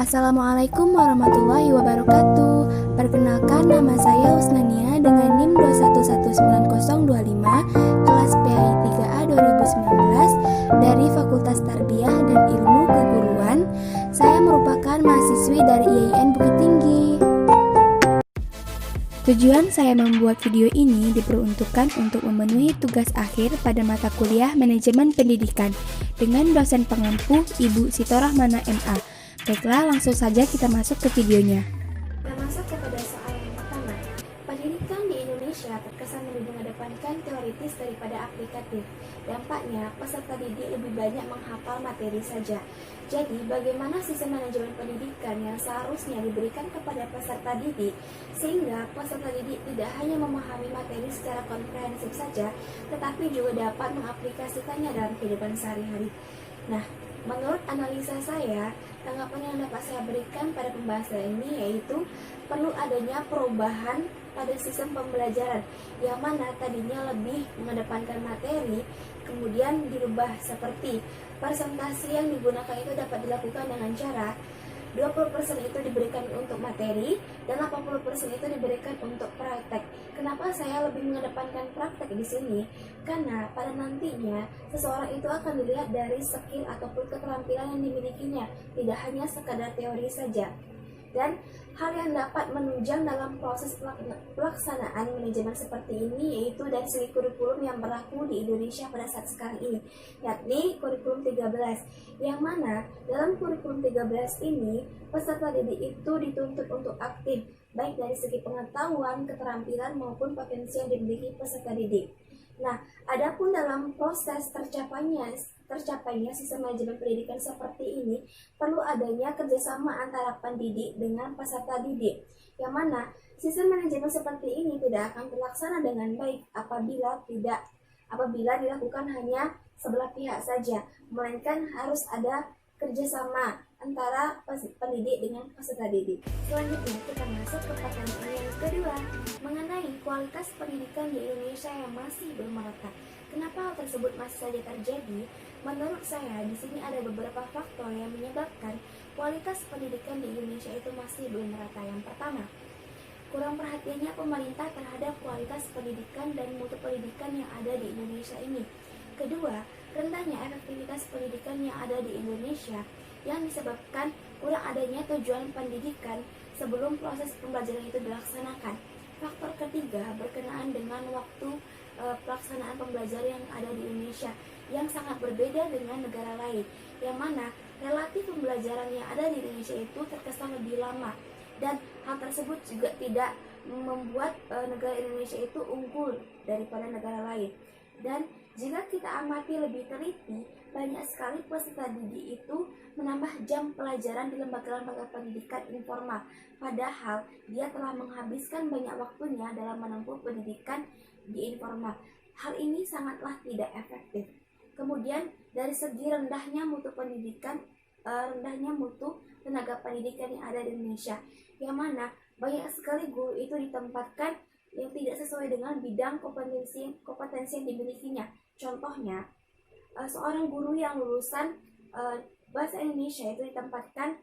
Assalamualaikum warahmatullahi wabarakatuh. Perkenalkan, nama saya Usnania dengan NIM 2119025, kelas PAI 3A 2019 dari Fakultas Tarbiyah dan Ilmu Keguruan. Saya merupakan mahasiswi dari IAIN Bukit Tinggi. Tujuan saya membuat video ini diperuntukkan untuk memenuhi tugas akhir pada mata kuliah Manajemen Pendidikan dengan dosen pengampu Ibu Sitorahmana MA. Baiklah, langsung saja kita masuk ke videonya. Kita masuk kepada soal yang pertama. Pendidikan di Indonesia terkesan lebih mengedepankan teoritis daripada aplikatif. Dampaknya, peserta didik lebih banyak menghafal materi saja. Jadi, bagaimana sistem manajemen pendidikan yang seharusnya diberikan kepada peserta didik, sehingga peserta didik tidak hanya memahami materi secara komprehensif saja, tetapi juga dapat mengaplikasikannya dalam kehidupan sehari-hari. Nah, menurut analisa saya, tanggapan yang dapat saya berikan pada pembahasan ini yaitu perlu adanya perubahan pada sistem pembelajaran yang mana tadinya lebih mengedepankan materi, kemudian dirubah seperti presentasi yang digunakan itu dapat dilakukan dengan cara 20% itu diberikan untuk materi dan 80% itu diberikan untuk praktek. Kenapa saya lebih mengedepankan praktek di sini? Karena pada nantinya seseorang itu akan dilihat dari skill ataupun keterampilan yang dimilikinya, tidak hanya sekadar teori saja. Dan hal yang dapat menunjang dalam proses pelaksanaan manajemen seperti ini yaitu dari segi kurikulum yang berlaku di Indonesia pada saat sekarang ini, yakni kurikulum 13, yang mana dalam kurikulum 13 ini peserta didik itu dituntut untuk aktif baik dari segi pengetahuan, keterampilan maupun potensi yang dimiliki peserta didik. Nah, adapun dalam proses tercapainya sistem manajemen pendidikan seperti ini perlu adanya kerjasama antara pendidik dengan peserta didik, yang mana sistem manajemen seperti ini tidak akan terlaksana dengan baik apabila dilakukan hanya sebelah pihak saja, melainkan harus ada kerjasama antara pendidik dengan peserta didik. Selanjutnya kita masuk ke pertanyaan yang kedua, mengenai kualitas pendidikan di Indonesia yang masih belum merata. Kenapa hal tersebut masih saja terjadi? Menurut saya, di sini ada beberapa faktor yang menyebabkan kualitas pendidikan di Indonesia itu masih belum merata. Yang pertama, kurang perhatiannya pemerintah terhadap kualitas pendidikan dan mutu pendidikan yang ada di Indonesia ini. Kedua, rendahnya efektivitas pendidikan yang ada di Indonesia yang disebabkan kurang adanya tujuan pendidikan sebelum proses pembelajaran itu dilaksanakan. Faktor ketiga berkenaan dengan waktu pelaksanaan pembelajaran yang ada di Indonesia yang sangat berbeda dengan negara lain, yang mana relatif pembelajaran yang ada di Indonesia itu terkesan lebih lama, dan hal tersebut juga tidak membuat negara Indonesia itu unggul daripada negara lain. Dan jika kita amati lebih teliti, banyak sekali peserta didik itu menambah jam pelajaran di lembaga-lembaga pendidikan informal, padahal dia telah menghabiskan banyak waktunya dalam menempuh pendidikan di informal. Hal ini sangatlah tidak efektif. Kemudian dari segi rendahnya mutu tenaga pendidikan yang ada di Indonesia, yang mana banyak sekali guru itu ditempatkan yang tidak sesuai dengan bidang kompetensi yang dimilikinya. Contohnya, seorang guru yang lulusan bahasa Indonesia itu ditempatkan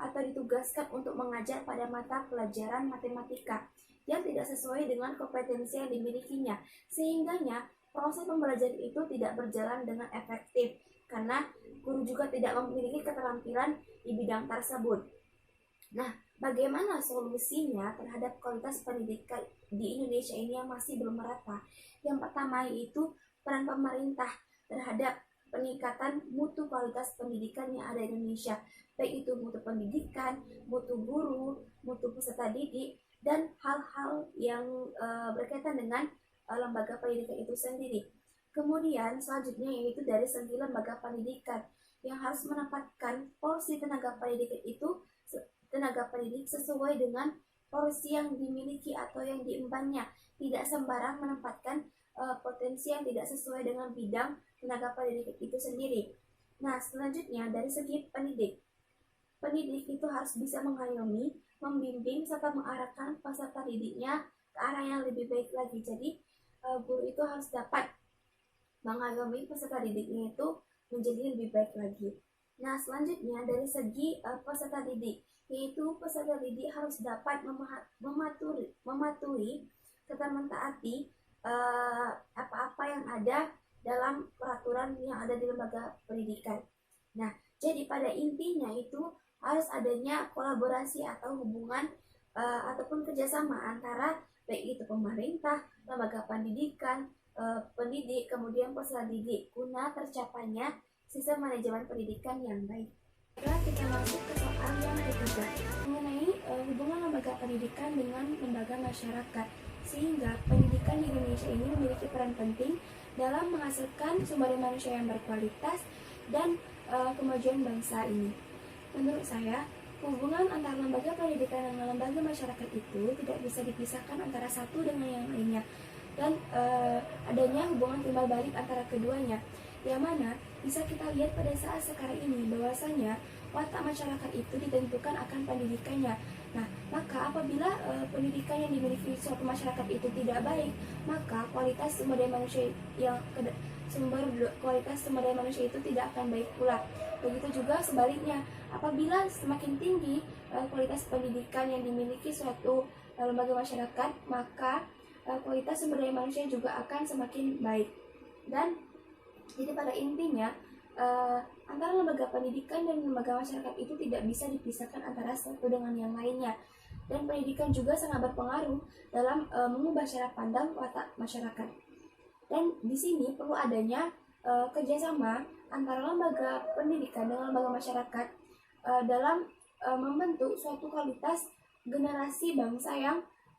atau ditugaskan untuk mengajar pada mata pelajaran matematika yang tidak sesuai dengan kompetensi yang dimilikinya, sehingganya proses pembelajaran itu tidak berjalan dengan efektif karena guru juga tidak memiliki keterampilan di bidang tersebut. Nah, bagaimana solusinya terhadap kualitas pendidikan di Indonesia ini yang masih belum merata? Yang pertama yaitu peran pemerintah terhadap peningkatan mutu kualitas pendidikan yang ada di Indonesia, baik itu mutu pendidikan, mutu guru, mutu peserta didik, dan hal-hal yang berkaitan dengan lembaga pendidikan itu sendiri. Kemudian selanjutnya yaitu dari segi lembaga pendidikan yang harus menempatkan porsi tenaga pendidik sesuai dengan porsi yang dimiliki atau yang diembannya, tidak sembarang menempatkan potensi yang tidak sesuai dengan bidang tenaga pendidik itu sendiri. Nah, selanjutnya dari segi pendidik itu harus bisa mengayomi, membimbing, serta mengarahkan peserta didiknya ke arah yang lebih baik lagi. Jadi, guru itu harus dapat mengayomi peserta didiknya itu menjadi lebih baik lagi. Nah, selanjutnya dari segi peserta didik, yaitu peserta didik harus dapat mematuhi serta mentaati apa-apa yang ada dalam peraturan yang ada di lembaga pendidikan. Nah, jadi pada intinya itu harus adanya kolaborasi atau hubungan ataupun kerjasama antara baik itu pemerintah, lembaga pendidikan, pendidik, kemudian peserta didik, guna tercapainya sistem manajemen pendidikan yang baik. Setelah kita masuk ke soal yang ketiga, mengenai hubungan lembaga pendidikan dengan lembaga masyarakat, sehingga pendidikan di Indonesia ini memiliki peran penting dalam menghasilkan sumber daya manusia yang berkualitas dan kemajuan bangsa ini. Menurut saya, hubungan antara lembaga pendidikan dengan lembaga masyarakat itu tidak bisa dipisahkan antara satu dengan yang lainnya, dan adanya hubungan timbal balik antara keduanya, yang mana bisa kita lihat pada saat sekarang ini bahwasanya watak masyarakat itu ditentukan akan pendidikannya. Nah, maka apabila pendidikan yang dimiliki suatu masyarakat itu tidak baik, maka kualitas sumber daya manusia itu tidak akan baik pula. Begitu juga sebaliknya, apabila semakin tinggi kualitas pendidikan yang dimiliki suatu lembaga masyarakat, maka kualitas sumber daya manusia juga akan semakin baik. Dan jadi pada intinya antara lembaga pendidikan dan lembaga masyarakat itu tidak bisa dipisahkan antara satu dengan yang lainnya. Dan pendidikan juga sangat berpengaruh dalam mengubah cara pandang watak masyarakat. Dan di sini perlu adanya kerjasama antara lembaga pendidikan dengan lembaga masyarakat dalam membentuk suatu kualitas generasi bangsa yang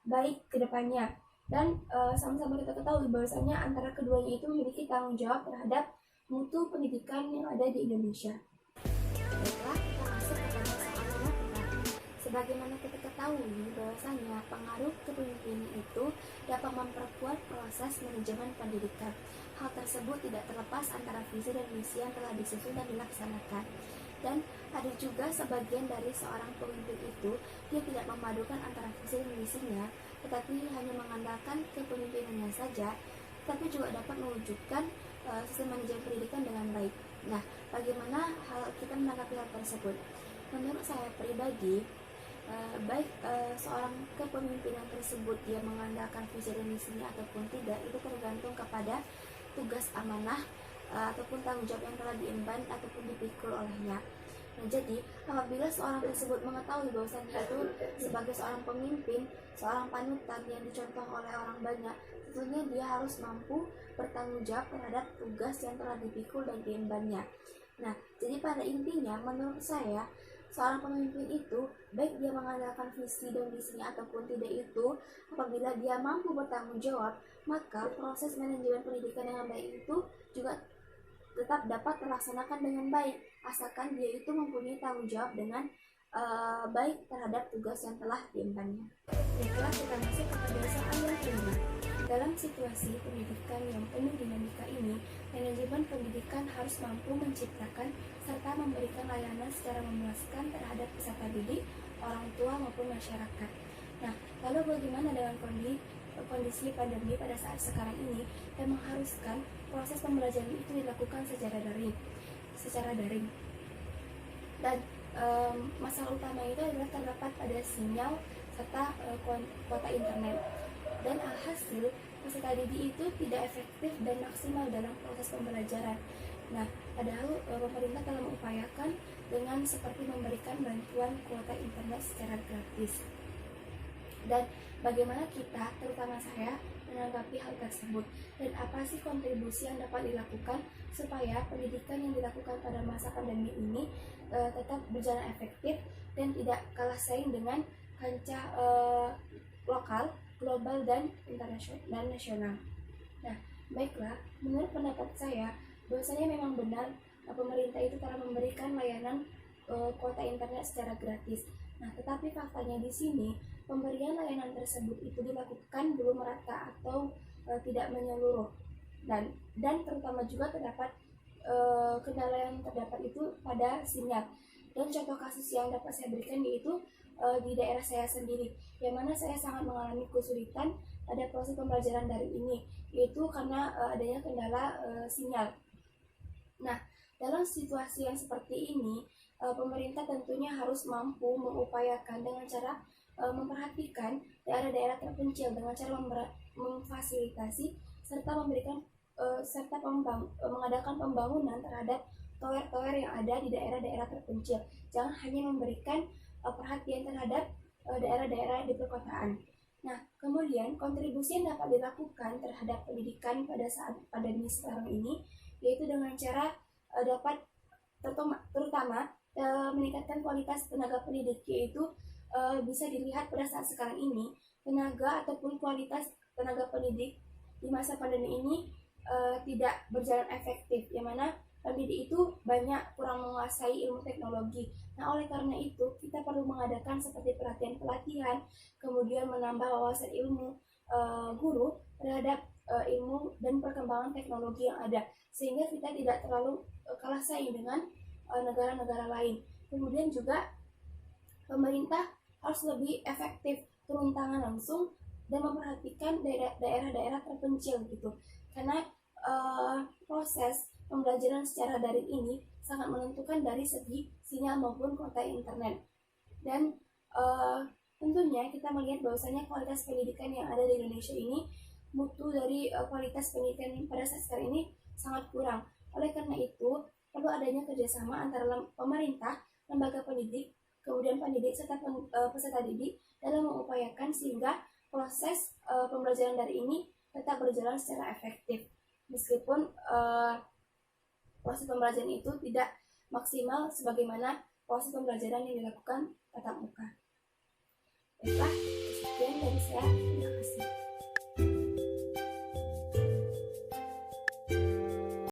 baik ke depannya. Dan sama-sama kita ketahui bahwasanya antara keduanya itu memiliki tanggung jawab terhadap mutu pendidikan yang ada di Indonesia. Baiklah, kita masuk kepada soal nomor 4. Sebagaimana kita ketahui bahwasanya pengaruh kepemimpinan itu dapat memperkuat proses manajemen pendidikan. Hal tersebut tidak terlepas antara visi dan misi yang telah disusun dan dilaksanakan. Dan ada juga sebagian dari seorang pemimpin itu, dia tidak memadukan antara visi dan misinya, tetapi hanya mengandalkan kepemimpinannya saja, tapi juga dapat mewujudkan sistem manajemen pendidikan dengan baik. Nah, bagaimana kita menanggapi hal tersebut? Menurut saya pribadi, baik seorang kepemimpinan tersebut dia mengandalkan visi dan misinya ataupun tidak, itu tergantung kepada tugas amanah ataupun tanggung jawab yang telah diemban ataupun dipikul olehnya. Nah, jadi apabila seorang tersebut mengetahui bahwasannya itu sebagai seorang pemimpin, seorang panutan yang dicontoh oleh orang banyak, tentunya dia harus mampu bertanggung jawab terhadap tugas yang telah dipikul dan diembannya. Nah, jadi pada intinya menurut saya seorang pemimpin itu baik dia mengandalkan visi dan misinya ataupun tidak itu, apabila dia mampu bertanggung jawab, maka proses manajemen pendidikan yang baik itu juga tetap dapat terlaksanakan dengan baik, asalkan dia itu mempunyai tanggung jawab dengan baik terhadap tugas yang telah diembannya. Baiklah, kita masuk kepada soal yang kelima. Dalam situasi pendidikan yang penuh dinamika ini, manajemen pendidikan harus mampu menciptakan serta memberikan layanan secara memuaskan terhadap peserta didik, orang tua maupun masyarakat. Nah, lalu bagaimana dengan kondisi pandemi pada saat sekarang ini yang mengharuskan proses pembelajaran itu dilakukan secara daring. Dan masalah utama itu adalah terdapat pada sinyal serta kuota internet. Dan alhasil peserta didik itu tidak efektif dan maksimal dalam proses pembelajaran. Nah, padahal pemerintah telah mengupayakan dengan seperti memberikan bantuan kuota internet secara gratis. Dan bagaimana kita, terutama saya, menanggapi hal tersebut, dan apa sih kontribusi yang dapat dilakukan supaya pendidikan yang dilakukan pada masa pandemi ini tetap berjalan efektif dan tidak kalah saing dengan kancah lokal, global, dan internasional dan nasional. Nah, baiklah, menurut pendapat saya bahwasanya memang benar pemerintah itu telah memberikan layanan kuota internet secara gratis. Nah, tetapi faktanya di sini pemberian layanan tersebut itu dilakukan belum merata atau tidak menyeluruh, dan terutama juga terdapat kendala yang terdapat itu pada sinyal. Dan contoh kasus yang dapat saya berikan yaitu di daerah saya sendiri, yang mana saya sangat mengalami kesulitan pada proses pembelajaran daring ini, yaitu karena adanya kendala sinyal. Nah, Dalam situasi yang seperti ini, pemerintah tentunya harus mampu mengupayakan dengan cara memperhatikan daerah-daerah terpencil dengan cara memfasilitasi serta mengadakan pembangunan terhadap tower-tower yang ada di daerah-daerah terpencil. Jangan hanya memberikan perhatian terhadap daerah-daerah di perkotaan. Nah, kemudian kontribusi yang dapat dilakukan terhadap pendidikan pada saat pandemi sekarang ini yaitu dengan cara dapat terutama meningkatkan kualitas tenaga pendidik, yaitu bisa dilihat pada saat sekarang ini tenaga ataupun kualitas tenaga pendidik di masa pandemi ini tidak berjalan efektif, yang mana pendidik itu banyak kurang menguasai ilmu teknologi. Nah, oleh karena itu kita perlu mengadakan seperti pelatihan, kemudian menambah wawasan ilmu guru terhadap ilmu dan perkembangan teknologi yang ada, sehingga kita tidak terlalu kalah saing dengan negara-negara lain. Kemudian juga pemerintah harus lebih efektif turun tangan langsung dan memperhatikan daerah-daerah terpencil gitu, karena proses pembelajaran secara daring ini sangat menentukan dari segi sinyal maupun kuota internet. Dan tentunya kita melihat bahwasanya kualitas pendidikan yang ada di Indonesia ini, mutu dari kualitas pendidikan pada saat sekarang ini sangat kurang. Oleh karena itu perlu adanya kerjasama antara pemerintah, lembaga pendidik, kemudian pendidik serta peserta didik dalam mengupayakan sehingga proses pembelajaran dari ini tetap berjalan secara efektif, meskipun proses pembelajaran itu tidak maksimal sebagaimana proses pembelajaran yang dilakukan tatap muka. Baiklah, sekian dari saya.